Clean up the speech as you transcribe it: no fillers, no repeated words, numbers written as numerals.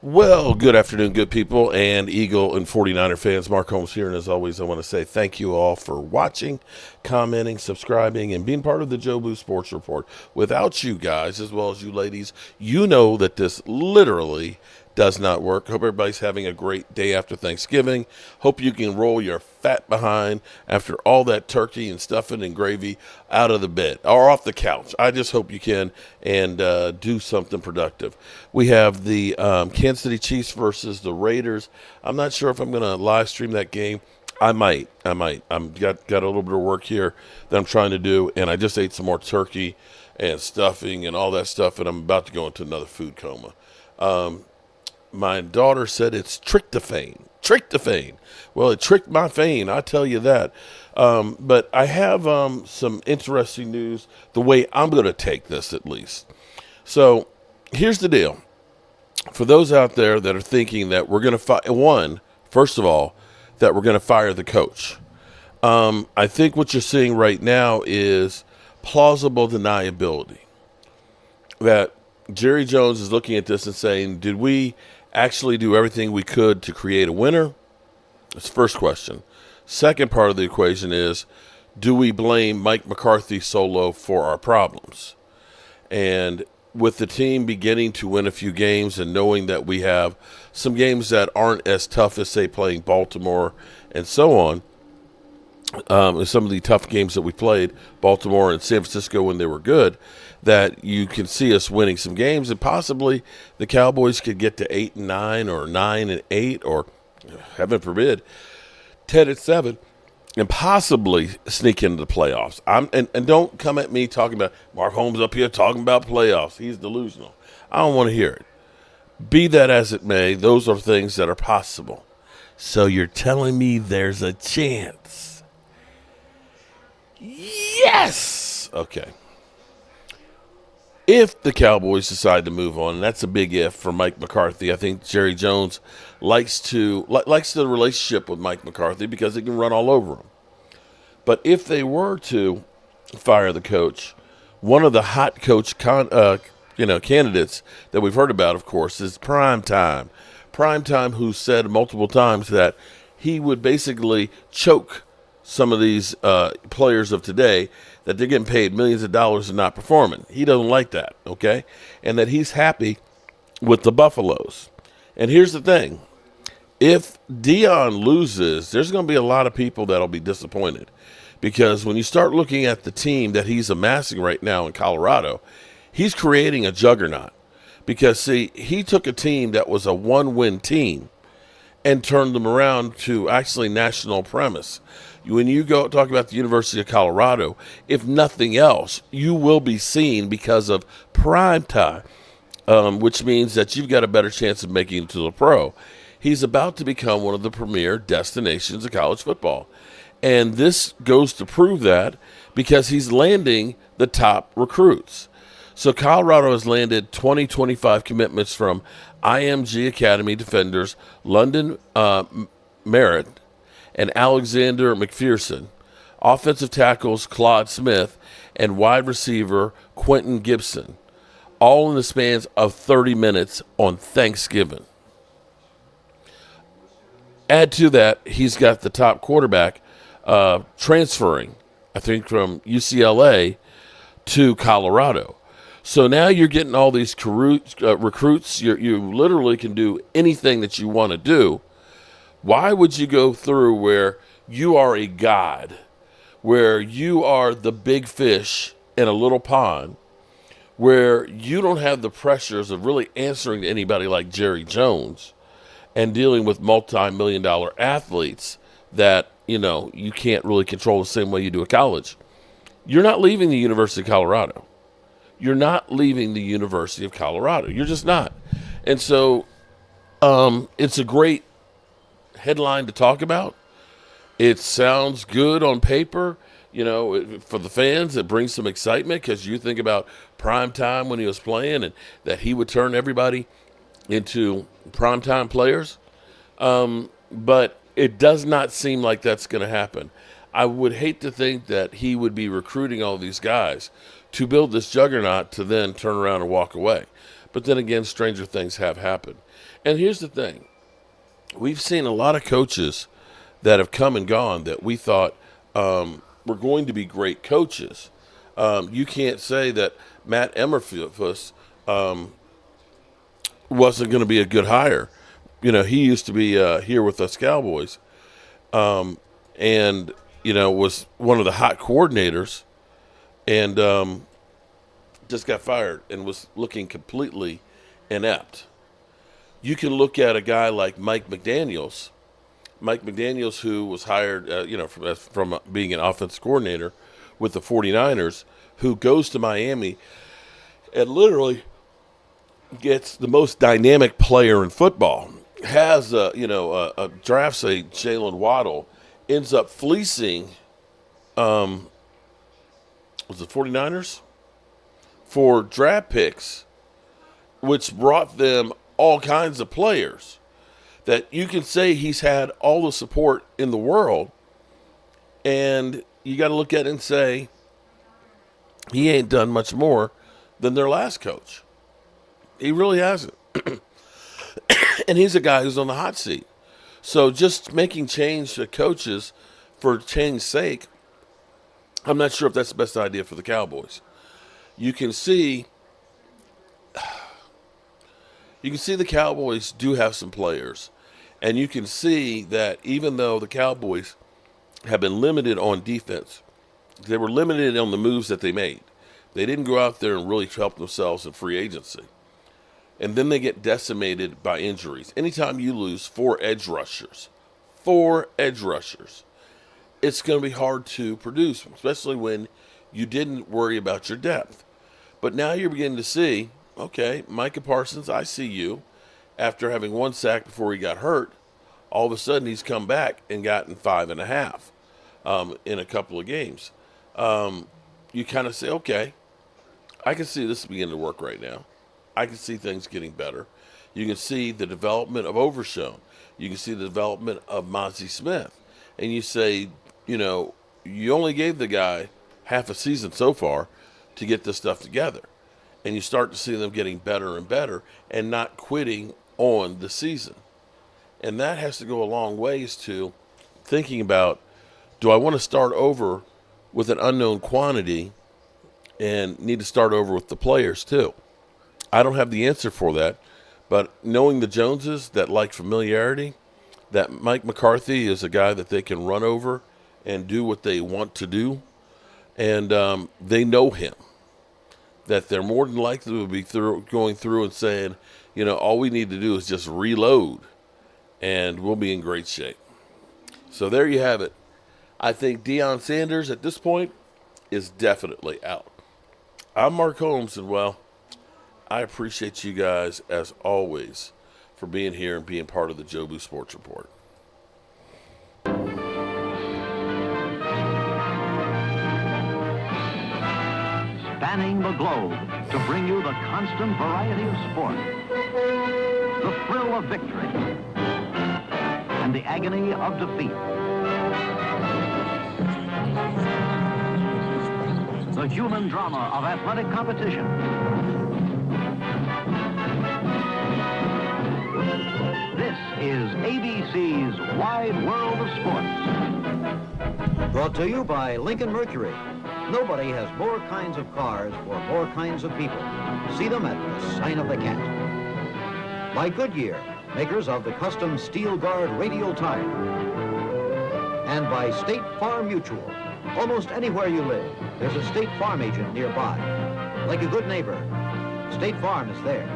Well, good afternoon, good people, and Eagle and 49er fans. Mark Holmes here, and as always, I want to say thank you all for watching, commenting, subscribing, and being part of the Joe Boo Sports Report. Without you guys, as well as you ladies, you know that this literally does not work. Hope everybody's having a great day after Thanksgiving. Hope you can roll your fat behind after all that turkey and stuffing and gravy out of the bed or off the couch. I just hope you can and do something productive. We have the Kansas City Chiefs versus the Raiders. I'm not sure if I'm going to live stream that game. I might. I'm got a little bit of work here that I'm trying to do, and I just ate some more turkey and stuffing and all that stuff, and I'm about to go into another food coma. My daughter said it's tryptophan. Tryptophan. Well, it tricked my fame, I tell you that. But I have some interesting news, the way I'm going to take this at least. So here's the deal. For those out there that are thinking that we're going to first of all, that we're going to fire the coach. I think what you're seeing right now is plausible deniability. That Jerry Jones is looking at this and saying, did we actually do everything we could to create a winner? That's the first question. Second part of the equation is, do we blame Mike McCarthy solo for our problems? And with the team beginning to win a few games and knowing that we have some games that aren't as tough as, say, playing Baltimore and so on, some of the tough games that we played, Baltimore and San Francisco when they were good, that you can see us winning some games, and possibly the Cowboys could get to 8-9 or 9-8 or, heaven forbid, 10-7, and possibly sneak into the playoffs. And don't come at me talking about Mark Holmes up here talking about playoffs. He's delusional. I don't want to hear it. Be that as it may, those are things that are possible. So you're telling me there's a chance? Yes! Okay. If the Cowboys decide to move on, and that's a big if for Mike McCarthy, I think Jerry Jones likes the relationship with Mike McCarthy because he can run all over him. But if they were to fire the coach, one of the hot coach candidates that we've heard about, of course, is Prime Time. Prime Time, who said multiple times that he would basically choke some of these players of today, that they're getting paid millions of dollars and not performing. He doesn't like that, okay? And that he's happy with the Buffaloes. And here's the thing. If Dion loses, there's going to be a lot of people that'll be disappointed. Because when you start looking at the team that he's amassing right now in Colorado, he's creating a juggernaut. Because, see, he took a team that was a one-win team and turned them around to actually national premise. When you go talk about the University of Colorado, if nothing else, you will be seen because of prime time, which means that you've got a better chance of making it to the pro. He's about to become one of the premier destinations of college football. And this goes to prove that because he's landing the top recruits. So Colorado has landed 25 commitments from IMG Academy defenders London Merritt and Alexander McPherson, offensive tackles Claude Smith, and wide receiver Quentin Gibson, all in the spans of 30 minutes on Thanksgiving. Add to that, he's got the top quarterback transferring, I think, from UCLA to Colorado. So now you're getting all these recruits. You literally can do anything that you want to do. Why would you go through where you are a god, where you are the big fish in a little pond, where you don't have the pressures of really answering to anybody like Jerry Jones and dealing with multi-million-dollar athletes that, you can't really control the same way you do at college? You're not leaving the University of Colorado. You're not leaving the University of Colorado. You're just not. And so it's a great headline to talk about. It sounds good on paper. For the fans, it brings some excitement because you think about prime time when he was playing and that he would turn everybody into prime time players. But it does not seem like that's going to happen. I would hate to think that he would be recruiting all these guys to build this juggernaut to then turn around and walk away. But then again, stranger things have happened. And here's the thing. We've seen a lot of coaches that have come and gone that we thought were going to be great coaches. You can't say that Matt Emmerfuss wasn't going to be a good hire. You know, he used to be here with us Cowboys, and was one of the hot coordinators, and just got fired and was looking completely inept. You can look at a guy like Mike McDaniels. Mike McDaniels, who was hired, from being an offense coordinator with the 49ers, who goes to Miami and literally gets the most dynamic player in football. Has drafts a Jalen Waddle, ends up fleecing, was it 49ers for draft picks, which brought them all kinds of players that you can say he's had all the support in the world, and you got to look at it and say he ain't done much more than their last coach. He really hasn't. And he's a guy who's on the hot seat. So just making change to coaches for change's sake, I'm not sure if that's the best idea for the Cowboys. You can see the Cowboys do have some players. And you can see that even though the Cowboys have been limited on defense, they were limited on the moves that they made. They didn't go out there and really help themselves in free agency. And then they get decimated by injuries. Anytime you lose four edge rushers, it's going to be hard to produce, especially when you didn't worry about your depth. But now you're beginning to see, okay, Micah Parsons, I see you. After having one sack before he got hurt, all of a sudden he's come back and gotten 5.5 in a couple of games. You kind of say, okay, I can see this beginning to work right now. I can see things getting better. You can see the development of Overshown. You can see the development of Mozzie Smith. And you say, you only gave the guy half a season so far to get this stuff together. And you start to see them getting better and better and not quitting on the season. And that has to go a long ways to thinking about, do I want to start over with an unknown quantity and need to start over with the players too? I don't have the answer for that, but knowing the Joneses that like familiarity, that Mike McCarthy is a guy that they can run over and do what they want to do, and they know him, that they're more than likely to be going through and saying, all we need to do is just reload, and we'll be in great shape. So there you have it. I think Deion Sanders at this point is definitely out. I'm Mark Holmes, and I appreciate you guys, as always, for being here and being part of the Joe Boo Sports Report. Spanning the globe to bring you the constant variety of sport, the thrill of victory, and the agony of defeat. The human drama of athletic competition. This is ABC's Wide World of Sports. Brought to you by Lincoln Mercury. Nobody has more kinds of cars for more kinds of people. See them at the sign of the cat. By Goodyear, makers of the custom Steel Guard radial tire. And by State Farm Mutual. Almost anywhere you live, there's a State Farm agent nearby. Like a good neighbor, State Farm is there.